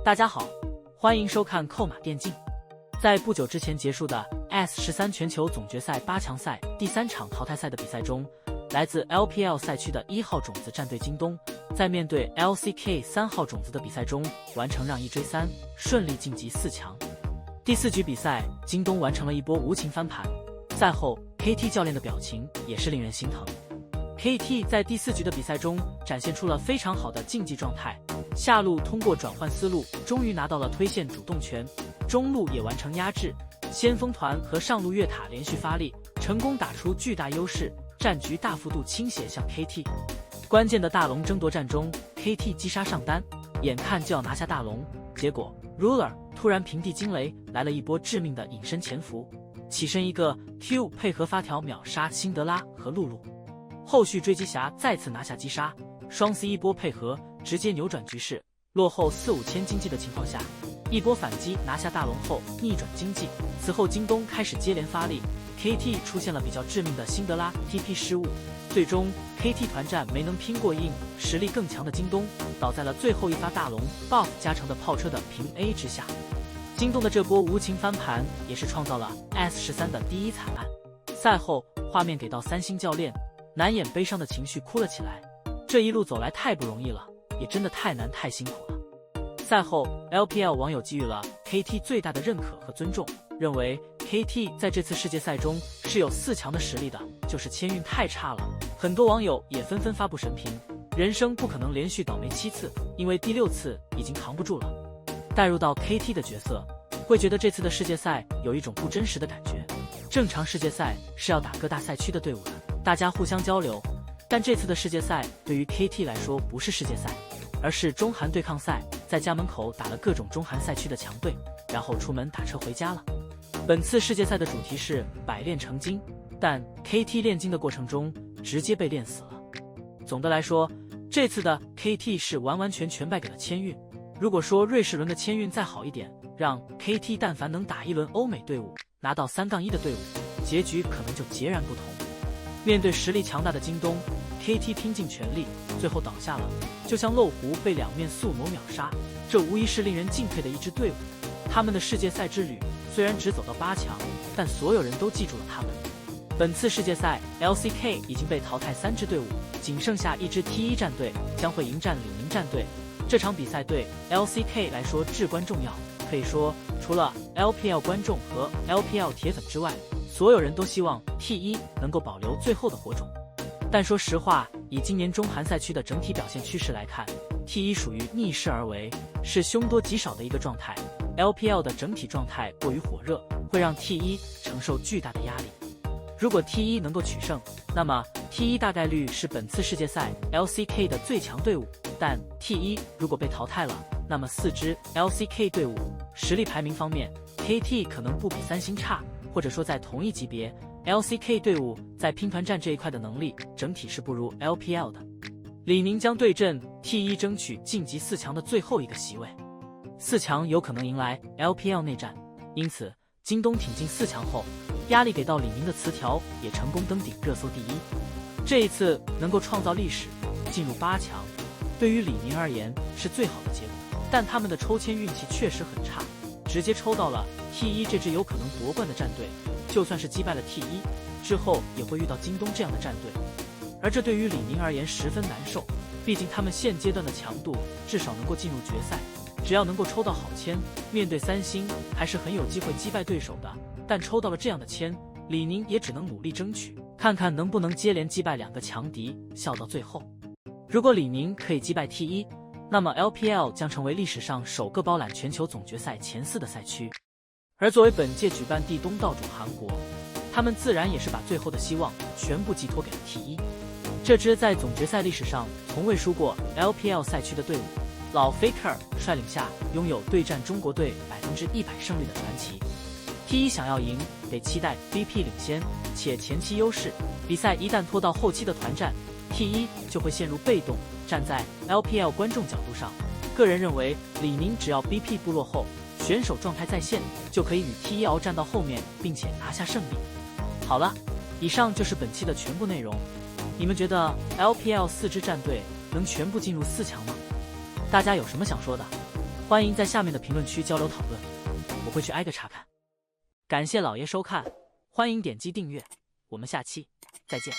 大家好，欢迎收看扣马电竞。在不久之前结束的 S13 全球总决赛8强赛第3场淘汰赛的比赛中，来自 LPL 赛区的1号种子战队京东，在面对 LCK 3号种子的比赛中，完成让1追3，顺利晋级4强。第4局比赛，京东完成了一波无情翻盘。赛后 ，KT 教练的表情也是令人心疼。KT 在第4局的比赛中展现出了非常好的竞技状态，下路通过转换思路，终于拿到了推线主动权，中路也完成压制，先锋团和上路越塔连续发力，成功打出巨大优势，战局大幅度倾斜向 KT。关键的大龙争夺战中 ，KT 击杀上单，眼看就要拿下大龙，结果 Ruler 突然平地惊雷，来了一波致命的隐身潜伏，起身一个 Q 配合发条秒杀辛德拉和露露。后续追击侠再次拿下击杀，双 C 一波配合，直接扭转局势。落后4-5千经济的情况下，一波反击拿下大龙后逆转经济。此后京东开始接连发力 ，KT 出现了比较致命的辛德拉 TP 失误，最终 KT 团战没能拼过硬，实力更强的京东倒在了最后一发大龙 buff 加成的炮车的平 A 之下。京东的这波无情翻盘也是创造了 S13 的第1惨案。赛后画面给到3星教练，难掩悲伤的情绪哭了起来，这一路走来太不容易了，也真的太难太辛苦了。赛后 LPL 网友给予了 KT 最大的认可和尊重，认为 KT 在这次世界赛中是有4强的实力的，就是签运太差了。很多网友也纷纷发布神评，人生不可能连续倒霉7次，因为第6次已经扛不住了。带入到 KT 的角色，会觉得这次的世界赛有一种不真实的感觉。正常世界赛是要打各大赛区的队伍的，大家互相交流，但这次的世界赛对于 KT 来说不是世界赛，而是中韩对抗赛，在家门口打了各种中韩赛区的强队，然后出门打车回家了。本次世界赛的主题是百炼成金，但 KT 炼金的过程中直接被炼死了。总的来说，这次的 KT 是完完全全败给了签运。如果说瑞士轮的签运再好一点，让 KT 但凡能打一轮欧美队伍，拿到3-1的队伍，结局可能就截然不同。面对实力强大的京东 ，KT 拼尽全力，最后倒下了，就像漏壶被两面宿傩秒杀，这无疑是令人敬佩的一支队伍。他们的世界赛之旅虽然只走到8强，但所有人都记住了他们。本次世界赛 LCK 已经被淘汰3支队伍，仅剩下一支 T1 战队将会迎战李宁战队。这场比赛对 LCK 来说至关重要，可以说除了 LPL 观众和 LPL 铁粉之外，所有人都希望 T1 能够保留最后的火种。但说实话，以今年中韩赛区的整体表现趋势来看， T1 属于逆势而为，是凶多吉少的一个状态。LPL 的整体状态过于火热，会让 T1 承受巨大的压力。如果 T1 能够取胜，那么 T1 大概率是本次世界赛 LCK 的最强队伍，但 T1 如果被淘汰了，那么4支 LCK 队伍实力排名方面 KT 可能不比3星差，或者说在同一级别， LCK 队伍在拼团战这一块的能力整体是不如 LPL 的。李宁将对阵 T1 争取晋级4强的最后一个席位，4强有可能迎来 LPL 内战，因此京东挺进4强后，压力给到李宁的词条也成功登顶热搜第1。这一次能够创造历史进入8强，对于李宁而言是最好的结果，但他们的抽签运气确实很差，直接抽到了 T1 这支有可能夺冠的战队，就算是击败了 T1 之后，也会遇到京东这样的战队，而这对于李宁而言十分难受，毕竟他们现阶段的强度至少能够进入决赛，只要能够抽到好签，面对3星还是很有机会击败对手的。但抽到了这样的签，李宁也只能努力争取，看看能不能接连击败2个强敌，笑到最后。如果李宁可以击败 T1， 那么 LPL 将成为历史上首个包揽全球总决赛前4的赛区。而作为本届举办地东道主韩国，他们自然也是把最后的希望全部寄托给了 T1。这支在总决赛历史上从未输过 LPL 赛区的队伍，老 Faker 率领下拥有对战中国队100%胜率的传奇。T1 想要赢，得期待 BP 领先且前期优势，比赛一旦拖到后期的团战， T1 就会陷入被动。站在 LPL 观众角度上，个人认为李宁只要 BP 不落后，选手状态在线，就可以与 T1 鏖战到后面，并且拿下胜利。好了，以上就是本期的全部内容。你们觉得 LPL 4支战队能全部进入4强吗？大家有什么想说的？欢迎在下面的评论区交流讨论，我会去挨个查看。感谢老爷收看，欢迎点击订阅，我们下期再见。